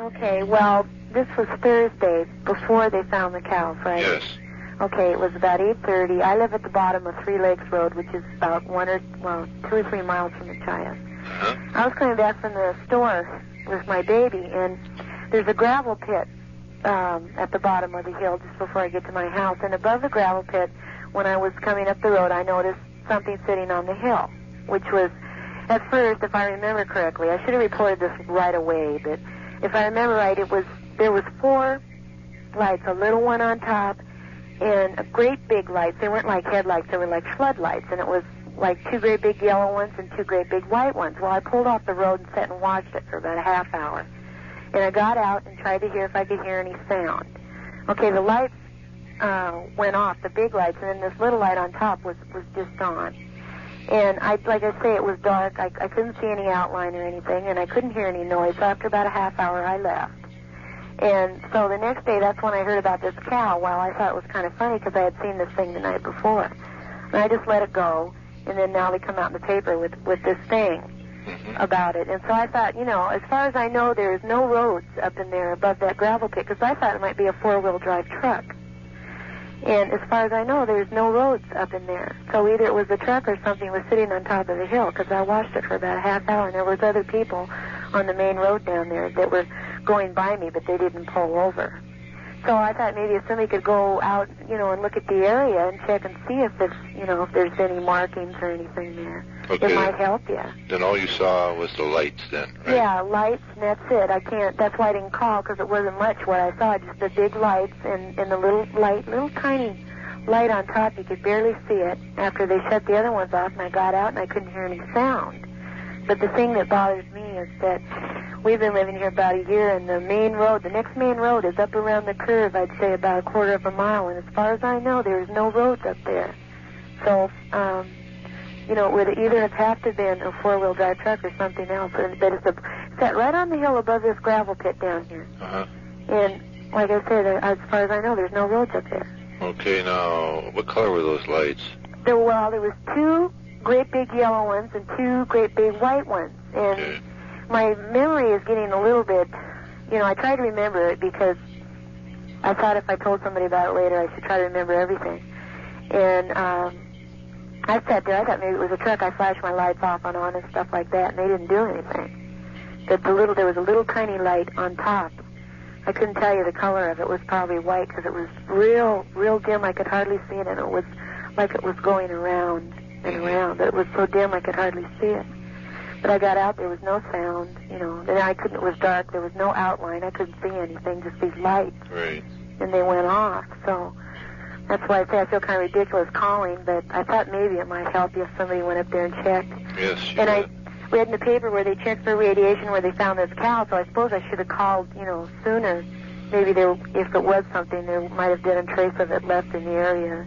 Okay, well, this was Thursday before they found the cow, Friday. Yes. Okay, it was about 8:30. I live at the bottom of Three Lakes Road, which is about 2 or 3 miles from the Chias. Uh-huh. I was coming back from the store with my baby, and there's a gravel pit at the bottom of the hill just before I get to my house. And above the gravel pit, when I was coming up the road, I noticed something sitting on the hill, which was, at first, if I remember correctly, I should have reported this right away, but if I remember right, there was 4 lights, a little one on top, and a great big lights. They weren't like headlights, they were like floodlights, and it was like 2 great big yellow ones and 2 great big white ones. Well, I pulled off the road and sat and watched it for about a half hour. And I got out and tried to hear if I could hear any sound. Okay, the lights went off, the big lights, and then this little light on top was just on. And like I say, it was dark. I couldn't see any outline or anything, and I couldn't hear any noise. So after about a half hour, I left. And so the next day, that's when I heard about this cow. Well, I thought it was kind of funny because I had seen this thing the night before. And I just let it go. And then now they come out in the paper with this thing about it. And so I thought, as far as I know, there's no roads up in there above that gravel pit, because I thought it might be a 4-wheel drive truck. And as far as I know, there's no roads up in there. So either it was a truck or something was sitting on top of the hill, because I watched it for about a half hour, and there was other people on the main road down there that were going by me, but they didn't pull over. So I thought maybe if somebody could go out, and look at the area and check and see if it's, if there's any markings or anything there. Okay. It might help you. Then all you saw was the lights then, right? Yeah, lights, and that's it. That's why I didn't call, because it wasn't much what I saw, just the big lights and the little tiny light on top. You could barely see it after they shut the other ones off, and I got out and I couldn't hear any sound. But the thing that bothers me is that we've been living here about a year, and the next main road is up around the curve, I'd say about a quarter of a mile, and as far as I know, there's no roads up there. So, it would either have to been a 4-wheel drive truck or something else, but it's set right on the hill above this gravel pit down here. Uh-huh. And like I said, as far as I know, there's no roads up there. Okay, now, what color were those lights? There was 2 great big yellow ones and 2 great big white ones. And okay. My memory is getting a little bit, I try to remember it because I thought if I told somebody about it later, I should try to remember everything. And I sat there, I thought maybe it was a truck. I flashed my lights off and on and stuff like that, and they didn't do anything. But there was a little tiny light on top. I couldn't tell you the color of it. It was probably white because it was real dim. I could hardly see it, and it was like it was going around and around. But it was so dim I could hardly see it. But I got out, there was no sound, then it was dark, there was no outline, I couldn't see anything, just these lights. Right. And they went off, so that's why I say I feel kind of ridiculous calling, but I thought maybe it might help you if somebody went up there and checked. Yes, and I read in the paper where they checked for radiation where they found this cow, so I suppose I should have called, sooner. Maybe if it was something, there might have been a trace of it left in the area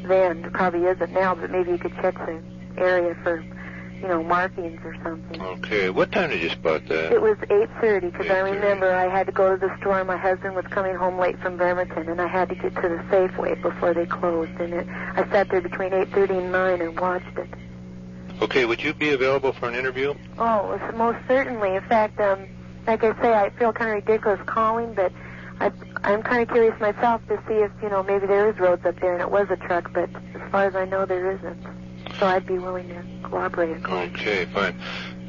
then. It probably isn't now, but maybe you could check the area for markings or something. Okay. What time did you spot that? It was 8:30, because I 8:30. remember I had to go to the store, and my husband was coming home late from Bremerton, and I had to get to the Safeway before they closed. And I sat there between 8:30 and 9 and watched it. Okay. Would you be available for an interview? Oh, most certainly. In fact, like I say, I feel kind of ridiculous calling, but I'm kind of curious myself to see if, maybe there is roads up there, and it was a truck, but as far as I know, there isn't. So I'd be willing to cooperate and call. Okay, fine.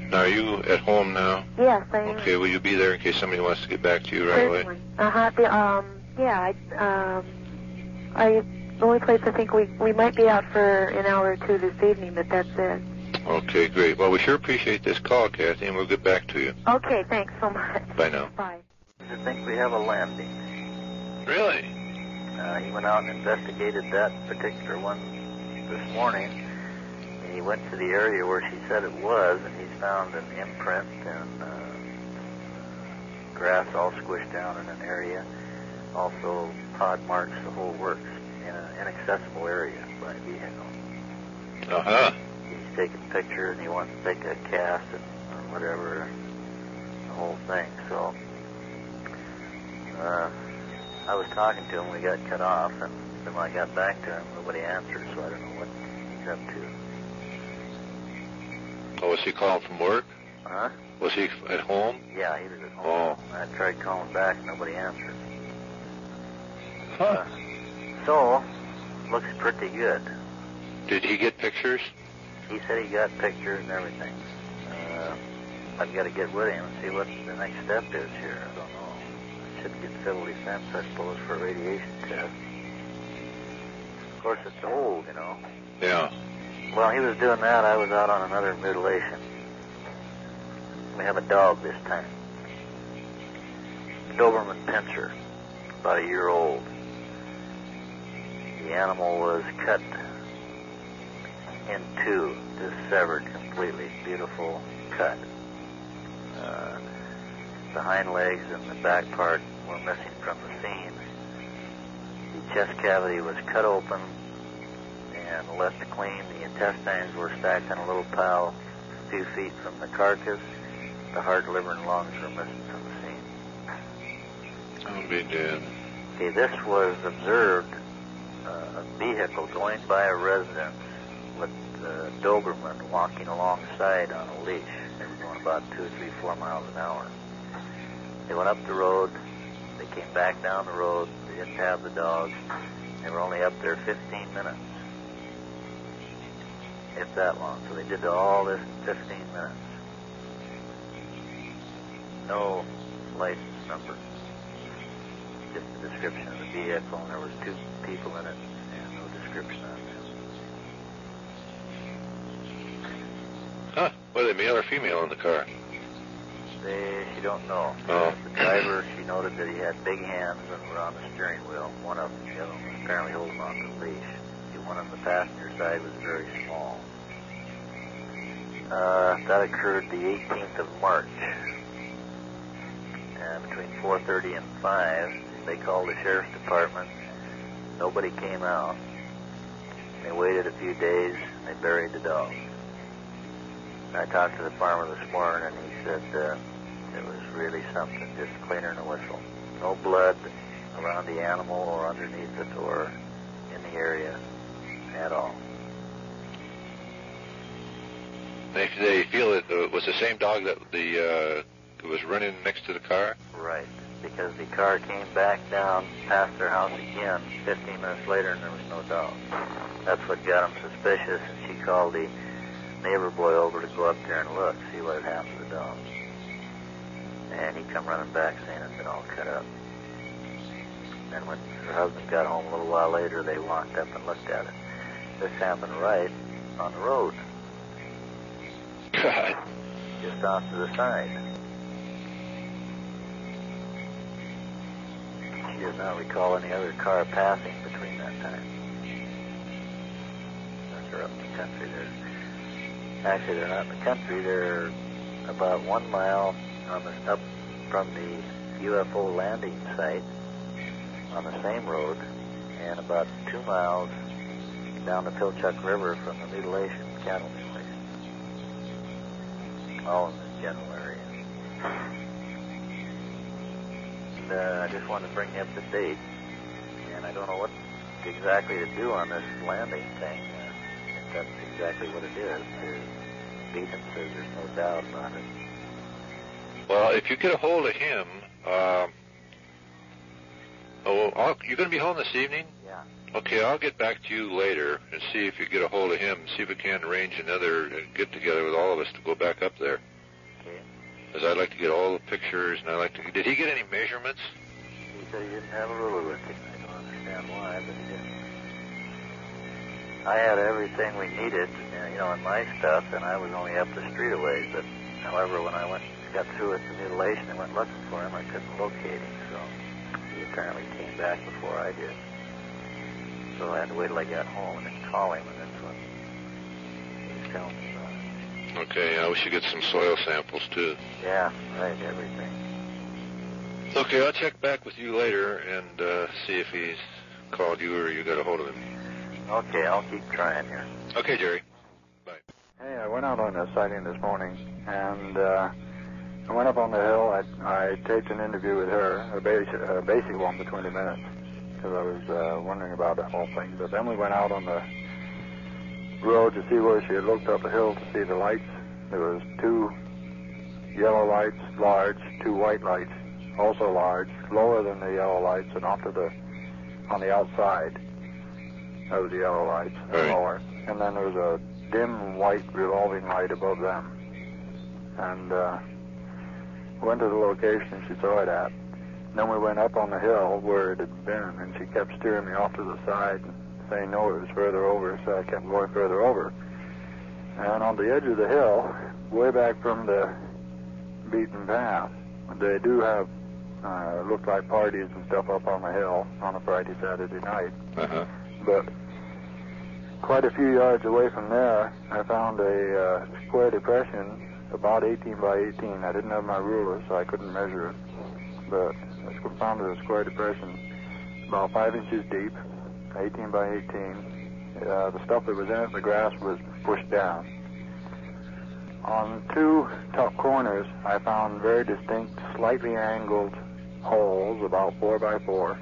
Now, are you at home now? Yes, I am. Okay, will you be there in case somebody wants to get back to you right away? The only place I think we might be out for an hour or 2 this evening, but that's it. Okay, great. Well, we sure appreciate this call, Kathy, and we'll get back to you. Okay, thanks so much. Bye now. Bye. I think we have a landing. Really? He went out and investigated that particular one this morning. He went to the area where she said it was, and he's found an imprint and grass all squished down in an area. Also, pod marks, the whole works, in an inaccessible area by vehicle. Uh-huh. He's taken a picture, and he wants to take a cast or whatever, the whole thing. So, I was talking to him when we got cut off, and then when I got back to him, nobody answered, so I don't know what he's up to. Oh, was he calling from work? Huh? Was he at home? Yeah, he was at home. Oh. I tried calling back, nobody answered. Huh. So, looks pretty good. Did he get pictures? He said he got pictures and everything. I've got to get with him and see what the next step is here. I don't know. I should get civil defense, I suppose, for a radiation test. Of course, it's old, you know. Yeah. While he was doing that, I was out on another mutilation. We have a dog this time. Doberman pincher, about a year old. The animal was cut in two, just severed completely. Beautiful cut. The hind legs and the back part were missing from the scene. The chest cavity was cut open and left clean. The intestines were stacked in a little pile a few feet from the carcass. The heart, liver, and lungs were missing from the scene. I'll be dead. Okay, this was observed, a vehicle going by a residence with the Doberman walking alongside on a leash. They were going about 2, 3, 4 miles an hour. They went up the road. They came back down the road. They didn't have the dog. They were only up there 15 minutes, if that long. So they did all this in 15 minutes. No license number. Just the description of the vehicle, and there was 2 people in it, and no description on them. Huh? Were they male or female in the car? She don't know. Oh. The driver, she noted that he had big hands and were on the steering wheel. One of them, the other one was apparently holding on to the leash. The one on the passenger side was very small. That occurred the 18th of March. Between 4:30 and 5, they called the sheriff's department. Nobody came out. They waited a few days, and they buried the dog. I talked to the farmer this morning, and he said it was really something, just cleaner than a whistle. No blood around the animal or underneath it or in the area at all. They feel it was the same dog that was running next to the car? Right, because the car came back down past their house again 15 minutes later, and there was no dog. That's what got them suspicious, and she called the neighbor boy over to go up there and look, see what had happened to the dog. And he come running back saying it's been all cut up. And when her husband got home a little while later, they walked up and looked at it. This happened right on the road. God. Just off to the side. She does not recall any other car passing between that time. They're up in the country there. Actually, they're not in the country. They're about 1 mile up from the UFO landing site on the same road, and about 2 miles down the Pilchuck River from the mutilation, cattle mutilation. All in this general area. And I just wanted to bring you up to date, and I don't know what exactly to do on this landing thing. If that's exactly what it is. Beaton says there's no doubt about it. Well, if you get a hold of him, you're going to be home this evening? Yeah. Okay, I'll get back to you later and see if you get a hold of him, see if we can arrange another get-together with all of us to go back up there. Okay. Because I'd like to get all the pictures, and I'd like to... Did he get any measurements? He said he didn't have a ruler with him. I don't understand why, but he didn't. I had everything we needed, in my stuff, and I was only up the street a ways. But, however, when I got through with the mutilation and went looking for him, I couldn't locate him, so he apparently came back before I did. So I had to wait till I got home and then call him, and that's what he was telling me about it. Okay, we should get some soil samples, too. Yeah, right, everything. Okay, I'll check back with you later and see if he's called you or you got a hold of him. Okay, I'll keep trying here. Okay, Jerry. Bye. Hey, I went out on a sighting this morning, and I went up on the hill. I taped an interview with her, a basic one for 20 minutes, because I was wondering about the whole thing. But then we went out on the road to see where she had looked up the hill to see the lights. There was 2 yellow lights, large, 2 white lights, also large, lower than the yellow lights, and on the outside of the yellow lights, lower. And then there was a dim white revolving light above them. And went to the location she saw it at. Then we went up on the hill where it had been, and she kept steering me off to the side and saying no, it was further over, so I kept going further over. And on the edge of the hill, way back from the beaten path, they do have look like parties and stuff up on the hill on a Friday, Saturday night. But quite a few yards away from there, I found a square depression about 18 by 18. I didn't have my ruler, so I couldn't measure it. But I found a square depression about 5 inches deep, 18 by 18. The stuff that was in it, the grass, was pushed down. On 2 top corners, I found very distinct, slightly angled holes, about 4 by 4,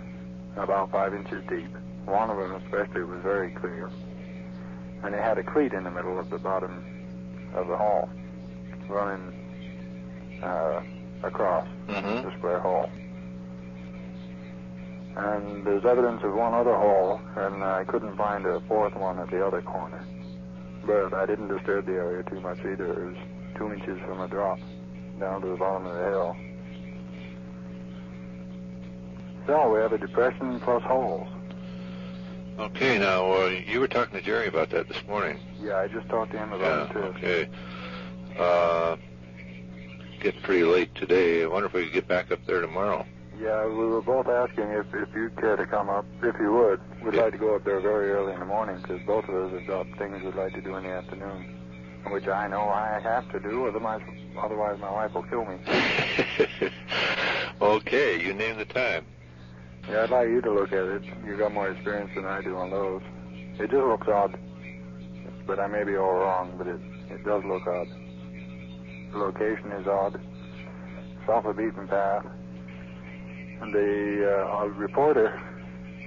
about 5 inches deep. One of them especially was very clear. And it had a cleat in the middle of the bottom of the hole, running across the square hole. And there's evidence of one other hole, and I couldn't find a 4th one at the other corner. But I didn't disturb the area too much either. It was 2 inches from a drop down to the bottom of the hill. So we have a depression plus holes. Okay, now, you were talking to Jerry about that this morning. Yeah, I just talked to him about it too. Okay. Getting pretty late today. I wonder if we could get back up there tomorrow. Yeah, we were both asking if you'd care to come up, if you would. We'd like to go up there very early in the morning, because both of us have got things we'd like to do in the afternoon, which I know I have to do, otherwise my wife will kill me. Okay, you name the time. Yeah, I'd like you to look at it. You've got more experience than I do on those. It just looks odd, but I may be all wrong, but it does look odd. The location is odd. It's off a beaten path. And the reporter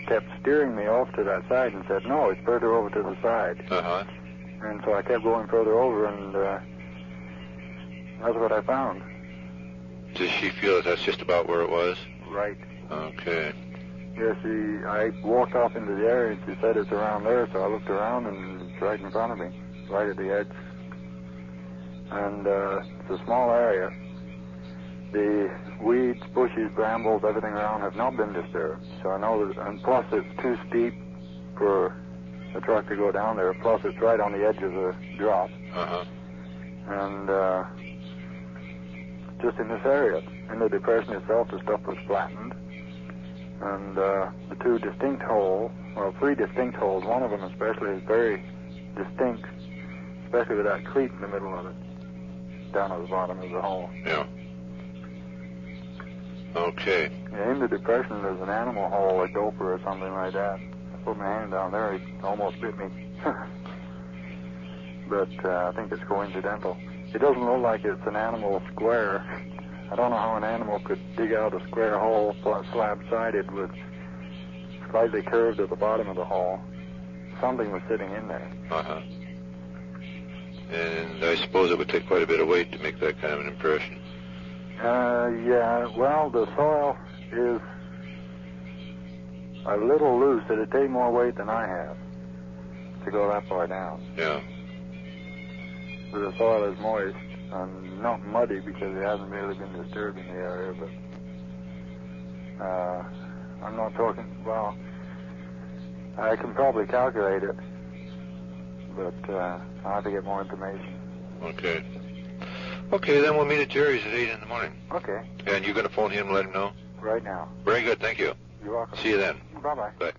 kept steering me off to that side and said, no, it's further over to the side. And so I kept going further over, and that's what I found. Does she feel that that's just about where it was? Right. Okay. Yes, I walked off into the area, and she said it's around there, so I looked around, and it's right in front of me, right at the edge. And it's a small area. The weeds, bushes, brambles, everything around have not been disturbed. So I know that, and plus it's too steep for a truck to go down there. Plus it's right on the edge of the drop. And just in this area. In the depression itself, the stuff was flattened. And the 2 distinct holes, well, 3 distinct holes, one of them especially is very distinct, especially with that cleat in the middle of it, down at the bottom of the hole. Yeah. Okay. Yeah, in the depression, there's an animal hole, a gopher or something like that. I put my hand down there, it almost bit me. But I think it's coincidental. It doesn't look like it's an animal square. I don't know how an animal could dig out a square hole, slab-sided, with slightly curved at the bottom of the hole. Something was sitting in there. And I suppose it would take quite a bit of weight to make that kind of an impression. Yeah, well, the soil is a little loose. It'd take more weight than I have to go that far down. Yeah. But the soil is moist and not muddy because it hasn't really been disturbed in the area, but I'm not talking, well, I can probably calculate it, but I'll have to get more information. Okay. Okay, then we'll meet at Jerry's at 8 in the morning. Okay. And you're going to phone him and let him know? Right now. Very good, thank you. You're welcome. See you then. Bye-bye. Bye.